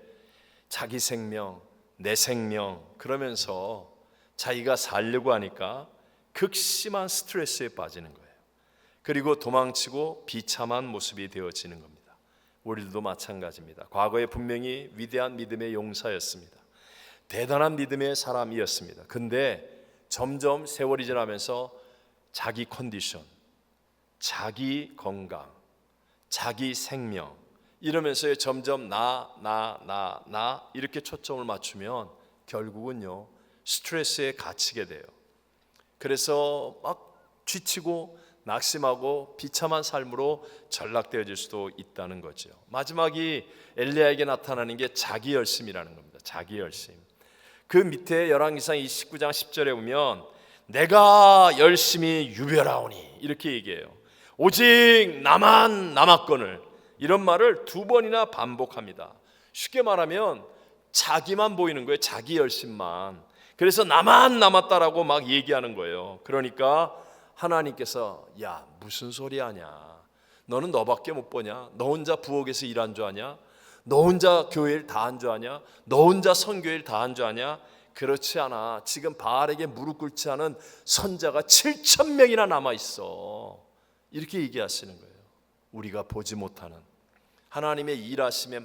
자기 생명, 내 생명 그러면서 자기가 살려고 하니까 극심한 스트레스에 빠지는 거예요. 그리고 도망치고 비참한 모습이 되어지는 겁니다. 우리들도 마찬가지입니다. 과거에 분명히 위대한 믿음의 용사였습니다. 대단한 믿음의 사람이었습니다. 근데 점점 세월이 지나면서 자기 컨디션, 자기 건강, 자기 생명 이러면서 점점 나 이렇게 초점을 맞추면 결국은요 스트레스에 갇히게 돼요. 그래서 막 지치고 낙심하고 비참한 삶으로 전락되어질 수도 있다는 거죠. 마지막이 엘리야에게 나타나는 게 자기 열심이라는 겁니다. 자기 열심. 그 밑에 열왕기상 29장 10절에 보면 내가 열심히 유별하오니 이렇게 얘기해요. 오직 나만 남았거늘 이런 말을 2번이나 반복합니다. 쉽게 말하면 자기만 보이는 거예요. 자기 열심만. 그래서 나만 남았다라고 막 얘기하는 거예요. 그러니까 하나님께서 야 무슨 소리 하냐, 너는 너밖에 못 보냐, 너 혼자 부엌에서 일한 줄 아냐, 너 혼자 교회를 다 한 줄 아냐, 너 혼자 선교회를 다 한 줄 아냐. 그렇지 않아. 지금 바알에게 무릎 꿇지 않은 선자가 7,000명이나 남아있어. 이렇게 얘기하시는 거예요. 우리가 보지 못하는 하나님의 일하심에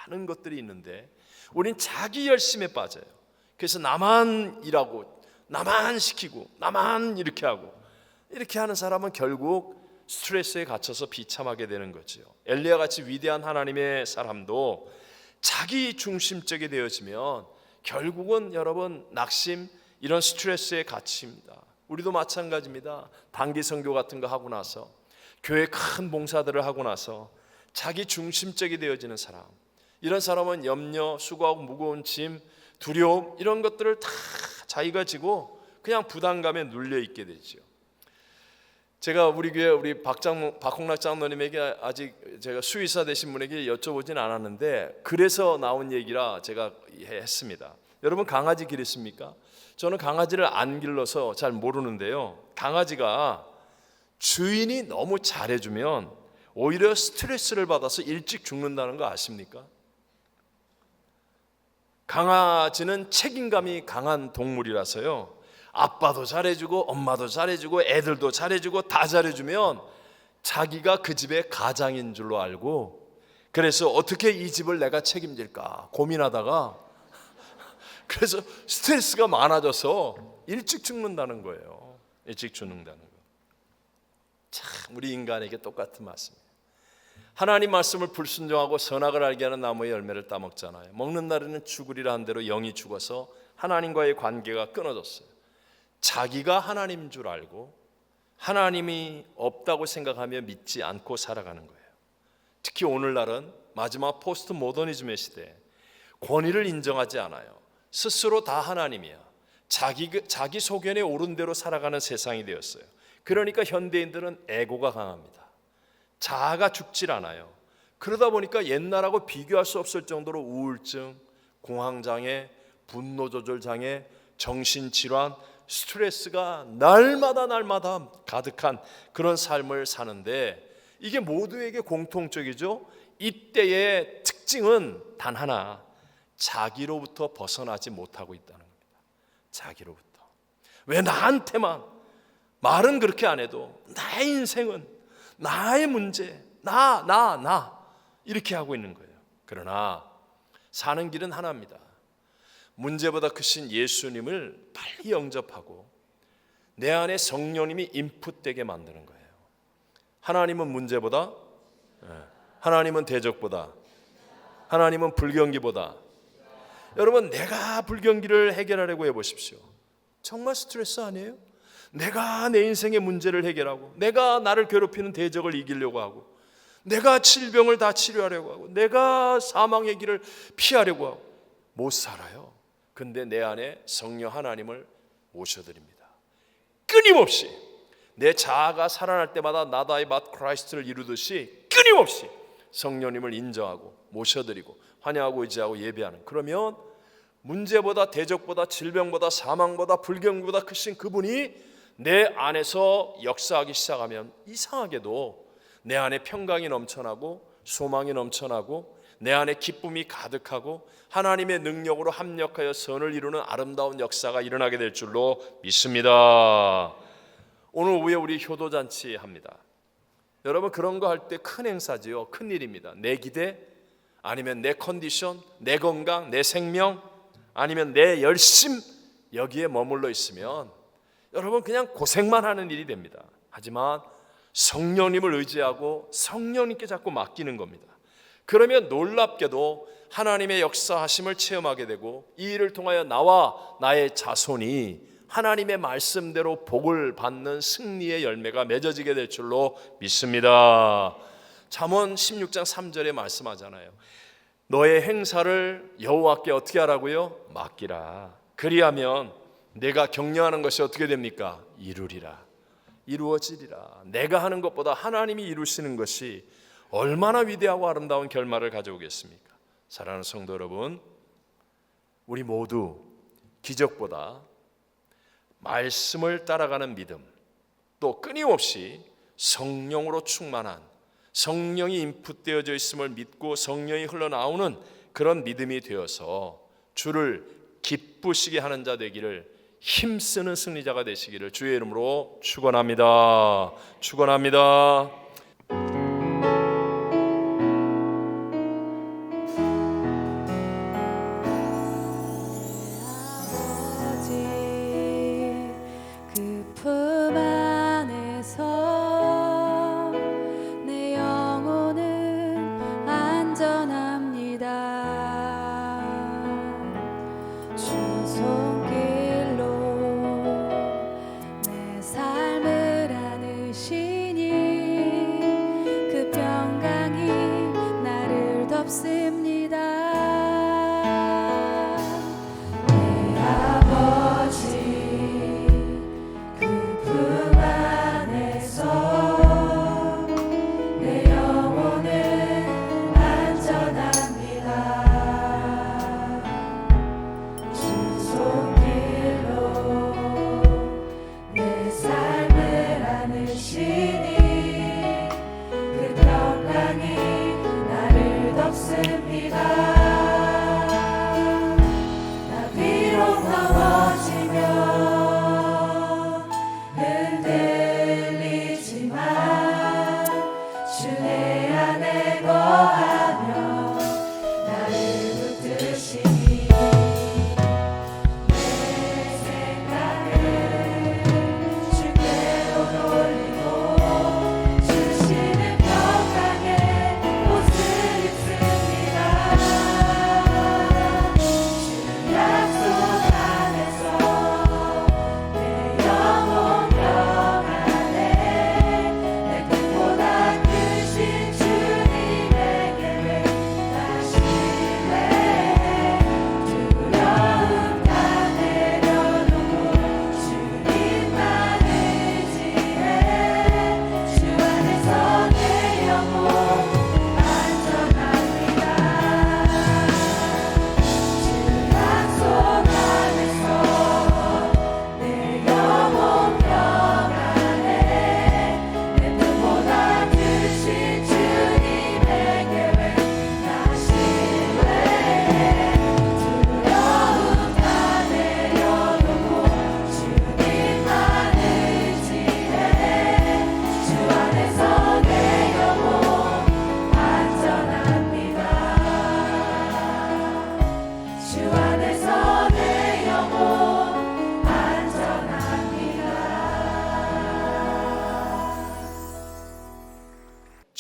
많은 것들이 있는데 우린 자기 열심에 빠져요. 그래서 나만 일하고 나만 시키고 나만 이렇게 하고, 이렇게 하는 사람은 결국 스트레스에 갇혀서 비참하게 되는 거죠. 엘리야 같이 위대한 하나님의 사람도 자기 중심적이 되어지면 결국은 여러분 낙심, 이런 스트레스에 갇힙니다. 우리도 마찬가지입니다. 단기 선교 같은 거 하고 나서, 교회 큰 봉사들을 하고 나서 자기 중심적이 되어지는 사람, 이런 사람은 염려, 수고하고 무거운 짐, 두려움 이런 것들을 다 자기가 지고 그냥 부담감에 눌려 있게 되죠. 제가 우리 교회 우리 박홍락 장로님에게 아직 제가 수의사 되신 분에게 여쭤보진 않았는데 그래서 나온 얘기라 제가 했습니다. 여러분 강아지 기르십니까? 저는 강아지를 안 길러서 잘 모르는데요. 강아지가 주인이 너무 잘해주면 오히려 스트레스를 받아서 일찍 죽는다는 거 아십니까? 강아지는 책임감이 강한 동물이라서요. 아빠도 잘해주고 엄마도 잘해주고 애들도 잘해주고 다 잘해주면 자기가 그 집의 가장인 줄로 알고, 그래서 어떻게 이 집을 내가 책임질까 고민하다가 그래서 스트레스가 많아져서 일찍 죽는다는 거예요. 일찍 죽는다는 거. 참 우리 인간에게 똑같은 말씀이에요. 하나님 말씀을 불순종하고 선악을 알게 하는 나무의 열매를 따먹잖아요. 먹는 날에는 죽으리라 한 대로 영이 죽어서 하나님과의 관계가 끊어졌어요. 자기가 하나님인 줄 알고 하나님이 없다고 생각하며 믿지 않고 살아가는 거예요. 특히 오늘날은 마지막 포스트 모더니즘의 시대, 권위를 인정하지 않아요. 스스로 다 하나님이야. 자기 소견에 옳은 대로 살아가는 세상이 되었어요. 그러니까 현대인들은 에고가 강합니다. 자아가 죽질 않아요. 그러다 보니까 옛날하고 비교할 수 없을 정도로 우울증, 공황장애, 분노조절장애, 정신질환, 스트레스가 날마다 가득한 그런 삶을 사는데, 이게 모두에게 공통적이죠. 이때의 특징은 단 하나, 자기로부터 벗어나지 못하고 있다는 겁니다. 자기로부터. 왜 나한테만, 말은 그렇게 안 해도 나의 인생은, 나의 문제, 나 이렇게 하고 있는 거예요. 그러나 사는 길은 하나입니다. 문제보다 크신 예수님을 빨리 영접하고 내 안에 성령님이 인풋되게 만드는 거예요. 하나님은 문제보다, 하나님은 대적보다, 하나님은 불경기보다. 여러분, 내가 불경기를 해결하려고 해보십시오. 정말 스트레스 아니에요? 내가 내 인생의 문제를 해결하고, 내가 나를 괴롭히는 대적을 이기려고 하고, 내가 질병을 다 치료하려고 하고, 내가 사망의 길을 피하려고 하고 못 살아요. 근데 내 안에 성령 하나님을 모셔드립니다. 끊임없이 내 자아가 살아날 때마다 Not I but Christ를 이루듯이 끊임없이 성령님을 인정하고 모셔드리고 환영하고 의지하고 예배하는, 그러면 문제보다 대적보다 질병보다 사망보다 불경보다 크신 그분이 내 안에서 역사하기 시작하면 이상하게도 내 안에 평강이 넘쳐나고 소망이 넘쳐나고 내 안에 기쁨이 가득하고 하나님의 능력으로 합력하여 선을 이루는 아름다운 역사가 일어나게 될 줄로 믿습니다. 오늘 오후에 우리 효도잔치 합니다. 여러분, 그런 거 할 때 큰 행사지요. 큰 일입니다. 내 기대, 아니면 내 컨디션, 내 건강, 내 생명, 아니면 내 열심, 여기에 머물러 있으면 여러분 그냥 고생만 하는 일이 됩니다. 하지만 성령님을 의지하고 성령님께 자꾸 맡기는 겁니다. 그러면 놀랍게도 하나님의 역사하심을 체험하게 되고 이 일을 통하여 나와 나의 자손이 하나님의 말씀대로 복을 받는 승리의 열매가 맺어지게 될 줄로 믿습니다. 잠언 16장 3절에 말씀하잖아요. 너의 행사를 여호와께 어떻게 하라고요? 맡기라. 그리하면 내가 격려하는 것이 어떻게 됩니까? 이루리라. 이루어지리라. 내가 하는 것보다 하나님이 이루시는 것이 얼마나 위대하고 아름다운 결말을 가져오겠습니까? 사랑하는 성도 여러분, 우리 모두 기적보다 말씀을 따라가는 믿음, 또 끊임없이 성령으로 충만한, 성령이 인풋되어져 있음을 믿고 성령이 흘러나오는 그런 믿음이 되어서 주를 기쁘시게 하는 자 되기를, 힘쓰는 승리자가 되시기를 주의 이름으로 축원합니다. 축원합니다.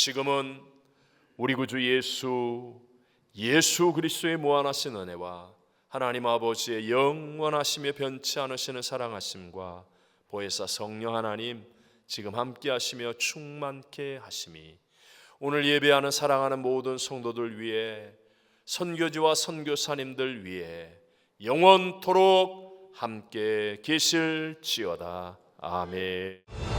지금은 우리 구주 예수 그리스도의 무한하신 은혜와 하나님 아버지의 영원하시며 변치 않으시는 사랑하심과 보혜사 성령 하나님 지금 함께 하시며 충만케 하심이 오늘 예배하는 사랑하는 모든 성도들 위해, 선교지와 선교사님들 위해 영원토록 함께 계실지어다. 아멘.